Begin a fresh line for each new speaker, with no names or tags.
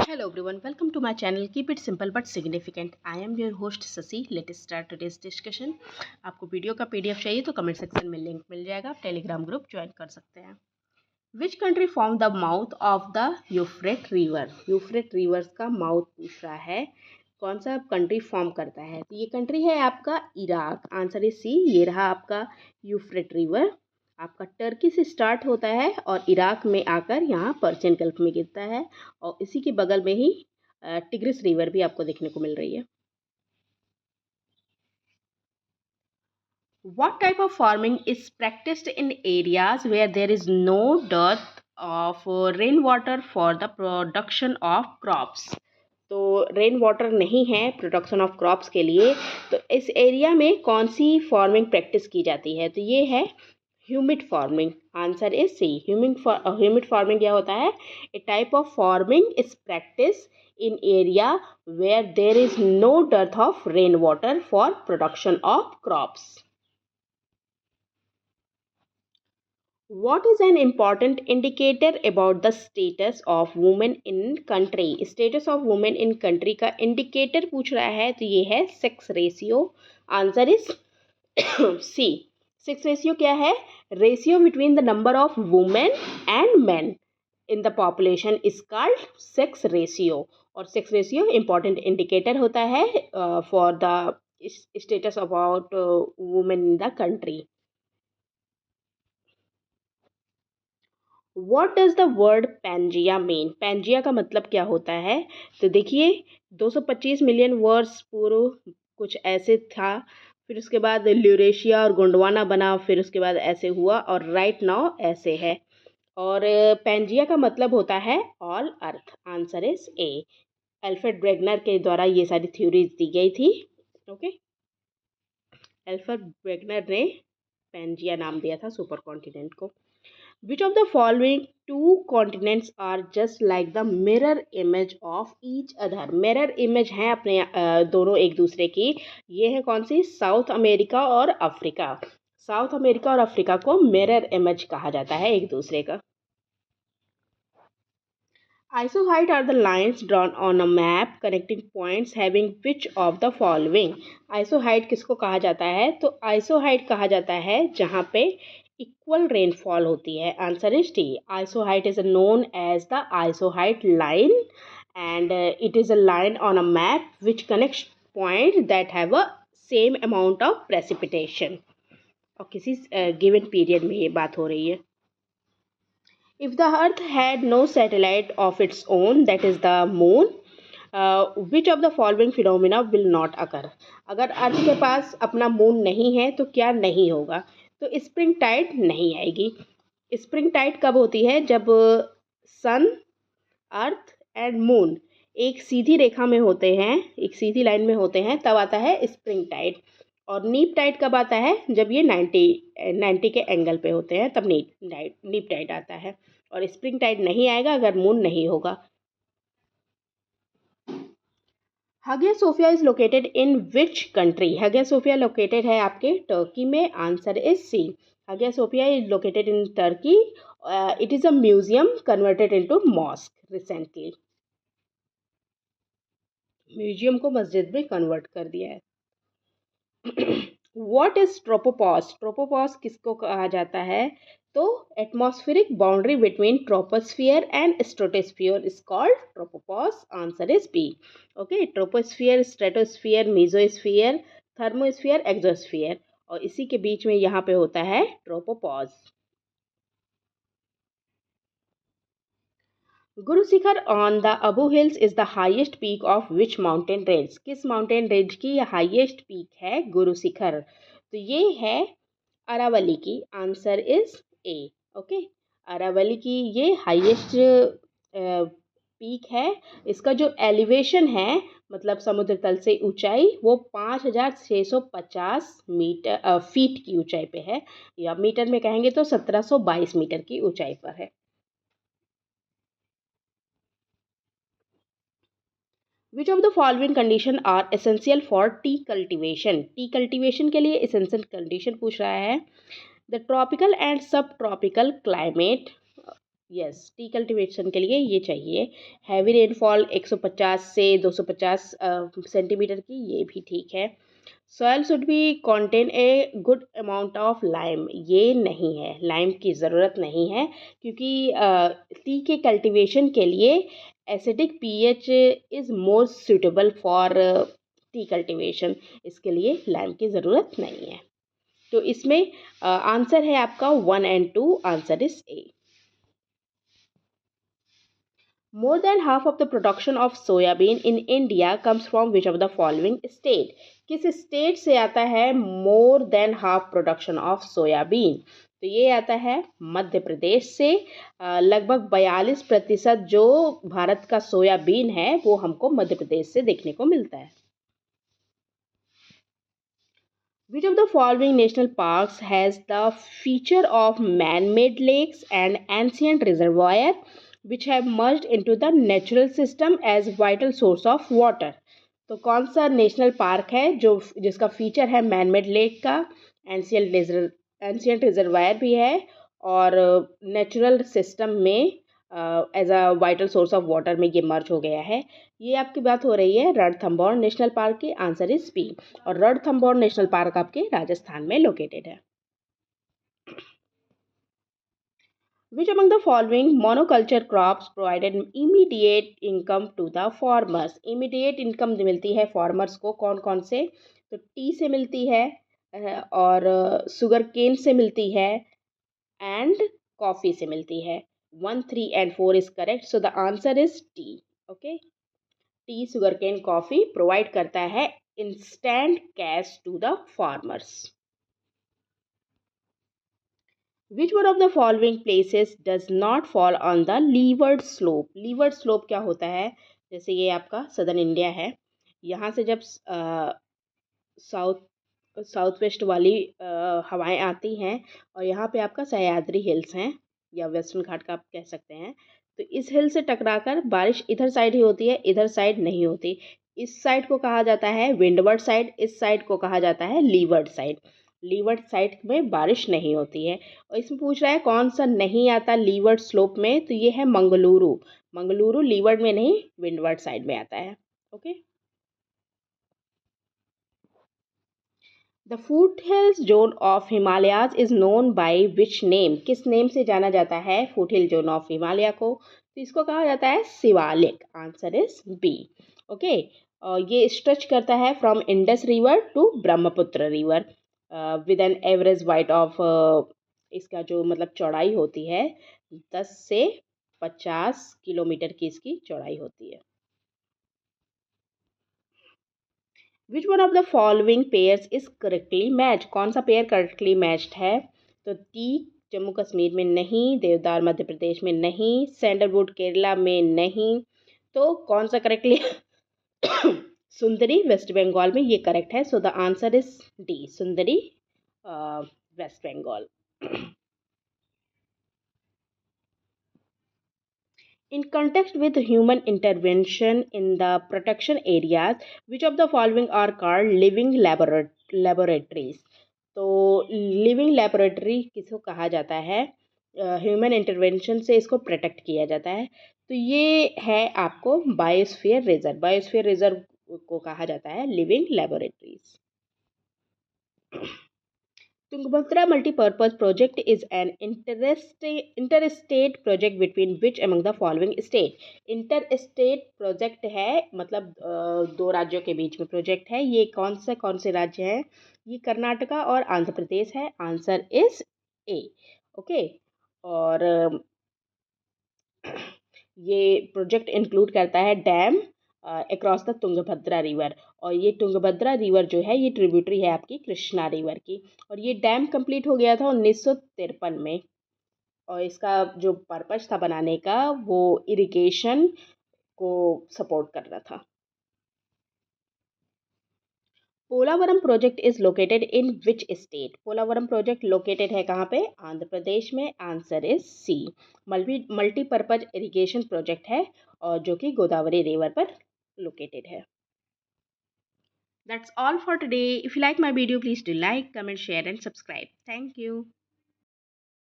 Hello everyone, welcome to my channel. Keep it simple but significant. I am your host Sasi. Let's start today's discussion. आपको video का PDF चाहिए तो comment section में link मिल जाएगा, आप Telegram group join कर सकते हैं. Which country form the mouth of the Euphrates river? Euphrates river का माउथ पूछ रहा है, कौन सा कंट्री फॉर्म करता है? तो ये कंट्री है आपका इराक. आंसर इज सी. ये रहा आपका यूफ्रेट रिवर. आपका टर्की से स्टार्ट होता है और इराक में आकर यहाँ पर्शियन गल्फ में गिरता है और इसी के बगल में ही टिग्रिस रिवर भी आपको देखने को मिल रही है. What type of farming is practiced in areas where there is no dearth of rainwater for the production of crops? तो रेन वाटर नहीं है प्रोडक्शन ऑफ क्रॉप्स के लिए, तो इस एरिया में कौन सी फार्मिंग प्रैक्टिस की जाती है? तो ये है humid farming. Answer is C. Humid farming क्या होता है? A type of farming is practice in area where there is no dearth of rainwater for production of crops. What is an important indicator about the status of women in country? Status of women in country का indicator पूछ रहा है, तो ये है sex ratio. Answer is C. Sex ratio क्या है? Ratio between the number of women and men in the population is called sex ratio. और sex ratio important indicator होता है for the status about women in the country. What does the word Pangea mean? Pangea का मतलब क्या होता है? तो देखिए 225 मिलियन वर्ष पूर्व कुछ ऐसे था, फिर उसके बाद ल्यूरेशिया और गोंडवाना बना, फिर उसके बाद ऐसे हुआ और राइट नाउ ऐसे है. और पैंजिया का मतलब होता है all earth. Answer is A. Alfred ब्रेगनर के द्वारा ये सारी थ्योरीज दी गई थी. ओके, अल्फ्रेड ब्रेगनर ने पैंजिया नाम दिया था सुपर कॉन्टिनेंट को. Which of the following two continents are just like the mirror image of each other? Mirror image हैं अपने दोनों एक दूसरे की. ये है कौन सी? साउथ अमेरिका और अफ्रीका. साउथ अमेरिका और अफ्रीका को मिरर इमेज कहा जाता है एक दूसरे का. Isoheight are the lines drawn on a map connecting points having which of the following? Isoheight किसको कहा जाता है? तो isoheight कहा जाता है जहाँ पे इक्वल रेनफॉल होती है. Answer is T. Isoheight is known as the isoheight line and it is a line on a map which connects points that have a same amount of precipitation. और किसी given period में ये बात हो रही है. If the earth had no satellite of its own, that is the moon, which of the following phenomena will not occur? अगर अर्थ के पास अपना मून नहीं है तो क्या नहीं होगा? तो स्प्रिंग टाइड नहीं आएगी. स्प्रिंग टाइड कब होती है? जब सन, अर्थ एंड मून एक सीधी रेखा में होते हैं, एक सीधी लाइन में होते हैं, तब आता है स्प्रिंग टाइड. और नीप टाइड कब आता है? जब ये 90 के एंगल पे होते हैं, तब नीप टाइड आता है. और स्प्रिंग टाइड नहीं आएगा अगर मून नहीं होगा. Hagia Sophia is located in which country? Hagia Sophia located है आपके टर्की में. Answer is C. Hagia Sophia is located in Turkey. It is a museum converted into mosque recently. Museum को मस्जिद में कन्वर्ट कर दिया है. What is tropopause? ट्रोपोपॉज किसको कहा जाता है? तो atmospheric boundary between troposphere and stratosphere is called tropopause. Answer is B. Okay, troposphere, stratosphere, mesosphere, thermosphere, exosphere, और इसी के बीच में यहाँ पे होता है tropopause. Guru Shikhar on the Abu hills is the highest peak of which mountain range? किस माउंटेन रेंज की हाईएस्ट पीक है गुरु शिखर? तो ये है अरावली की. Answer is A. Okay, Aravalli की ये हाईएस्ट पीक है. इसका जो एलिवेशन है, मतलब समुद्र तल से ऊंचाई, वो 5650 मीटर फीट की ऊंचाई पे है, या मीटर में कहेंगे तो 1722 मीटर की ऊंचाई पर है. Which of the following condition are essential for tea cultivation? T cultivation के लिए essential condition पूछ रहा है. The tropical and subtropical climate, yes, T cultivation के लिए ये चाहिए। हैवी रेनफॉल 150 से 250 सेंटीमीटर की, ये भी ठीक है। Soil should be contain a good amount of lime, ये नहीं है, लाइम की ज़रूरत नहीं है क्योंकि टी के कल्टीवेशन के लिए acidic pH is more suitable for T cultivation, इसके लिए लाइम की ज़रूरत नहीं है। तो इसमें आंसर है आपका 1 and 2, answer is A. More than half of the production of soybean in India comes from which of the following state? किस स्टेट से आता है more than half production of soybean? तो ये आता है मध्य प्रदेश से। लगभग 42% जो भारत का सोयाबीन है वो हमको मध्य प्रदेश से देखने को मिलता है। Which of the following national parks has the feature of man-made lakes and ancient reservoirs which have merged into the natural system as vital source of water? तो कौन सा नेशनल पार्क है जो जिसका फीचर है मैन मेड लेक का, ancient reservoir भी है और नेचुरल सिस्टम में as a vital source of water में ये मर्ज हो गया है? ये आपकी बात हो रही है रणथंभौर नेशनल पार्क की, आंसर इज बी। और रणथंभौर नेशनल पार्क आपके राजस्थान में लोकेटेड है। Which among the following monoculture crops provided immediate income to the farmers? Immediate income मिलती है farmers को कौन कौन से? तो टी से मिलती है और सुगर केन से मिलती है एंड कॉफ़ी से मिलती है। 1, 3 and 4 is correct, so the answer is tea. Okay, tea, sugar cane, coffee provide करता है instant cash to the farmers. Which one of the following places does not fall on the leeward slope? Leeward slope क्या होता है? जैसे ये आपका southern India है, यहाँ से जब साउथ वेस्ट वाली हवाएं आती हैं और यहाँ पे आपका सह्याद्री हिल्स हैं या वेस्टर्न घाट का आप कह सकते हैं, तो इस हिल से टकराकर बारिश इधर साइड ही होती है, इधर साइड नहीं होती। इस साइड को कहा जाता है विंडवर्ड साइड, इस साइड को कहा जाता है लीवर्ड साइड। लीवर्ड साइड में बारिश नहीं होती है। और इसमें पूछ रहा है कौन सा नहीं आता लीवर्ड स्लोप में, तो ये है मंगलुरु। मंगलुरु लीवर्ड में नहीं, विंडवर्ड साइड में आता है। Okay, the foothills zone of Himalayas is known by which name? किस नेम से जाना जाता है फुटहिल जोन ऑफ हिमालय को? तो इसको कहा जाता है Shivalik, answer is B. Okay, ये स्ट्रेच करता है from Indus river to Brahmaputra river with an average width of, इसका जो मतलब चौड़ाई होती है 10 से 50 किलोमीटर की इसकी चौड़ाई होती है। Which one of the following pairs is correctly match? कौन सा पेयर करेक्टली मैच्ड है? तो टी जम्मू कश्मीर में नहीं, देवदार मध्य प्रदेश में नहीं, सैंडलवुड केरला में नहीं, तो कौन सा करेक्टली सुंदरी वेस्ट बंगाल में ये करेक्ट है। So the answer is D, Sundari West Bengal. In context with human intervention in the protection areas, which of the following are called living laboratories? तो लिविंग लेबोरेटरी किसको कहा जाता है? ह्यूमन इंटरवेंशन से इसको प्रोटेक्ट किया जाता है। तो ये है आपको बायोस्फीयर रिजर्व। बायोस्फीयर रिजर्व को कहा जाता है living laboratories. Tungabhadra Multipurpose Project is an interstate project between which among the following state? Interstate project है मतलब दो राज्यों के बीच में प्रोजेक्ट है। ये कौन से राज्य हैं? ये कर्नाटका और आंध्र प्रदेश है, आंसर इज ए। ओके, और ये प्रोजेक्ट इंक्लूड करता है dam across the Tungabhadra river, और ये तुंगभद्रा रिवर जो है ये ट्रिब्यूटरी है आपकी कृष्णा रिवर की, और ये डैम कंप्लीट हो गया था 1953 में, और इसका जो पर्पस था बनाने का वो इरिगेशन को सपोर्ट करना था। Polavaram project is located in which state? Polavaram project located है कहाँ पे? आंध्र प्रदेश में, answer is C. Multipurpose irrigation project है और जो कि गोदावरी रिवर पर लोकेटेड है। That's all for today. If you like my video, please do like, comment, share and subscribe. Thank you.